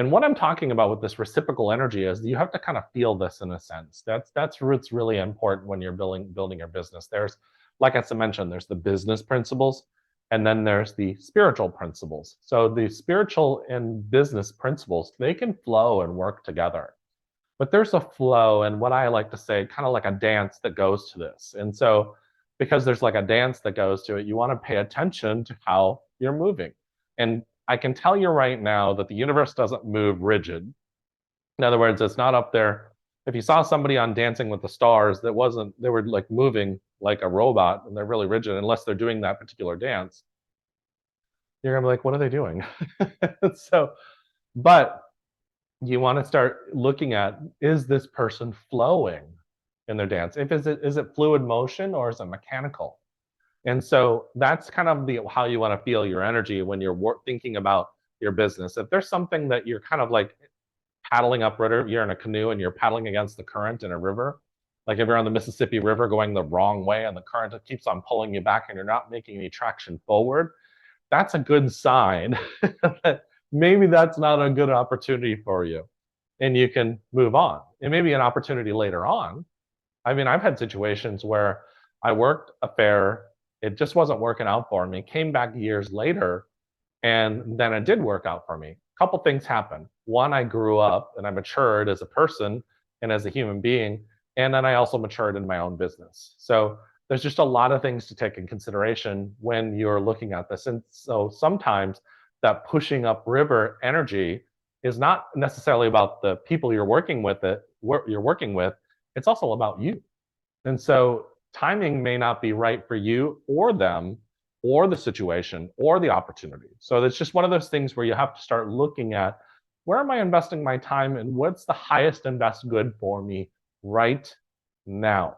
And what I'm talking about with this reciprocal energy is you have to kind of feel this in a sense. That's what's really important when you're building your business. There's, like I mentioned, there's the business principles, and then there's the spiritual principles. So the spiritual and business principles, they can flow and work together. But there's a flow, and what I like to say, kind of like a dance that goes to this. And so, because there's like a dance that goes to it, you want to pay attention to how you're moving. And I can tell you right now that the universe doesn't move rigid. In other words, it's not up there. If you saw somebody on Dancing with the Stars that wasn't, they were like moving like a robot and they're really rigid, unless they're doing that particular dance, you're gonna be like, what are they doing? So, but you want to start looking at, is this person flowing in their dance? If is it fluid motion or is it mechanical? And so that's kind of the how you want to feel your energy when you're thinking about your business. If there's something that you're kind of like paddling up river, you're in a canoe and you're paddling against the current in a river. Like if you're on the Mississippi River going the wrong way and the current keeps on pulling you back and you're not making any traction forward, that's a good sign that maybe that's not a good opportunity for you and you can move on. It may be an opportunity later on. I mean, I've had situations where I worked a fair, it just wasn't working out for me, came back years later, and then it did work out for me. A couple things happened. One, I grew up and I matured as a person and as a human being. And then I also matured in my own business. So there's just a lot of things to take in consideration when you're looking at this. And so sometimes that pushing up river energy is not necessarily about the people you're working with, it's also about you. And so timing may not be right for you or them or the situation or the opportunity. So it's just one of those things where you have to start looking at, where am I investing my time and what's the highest and best good for me right now?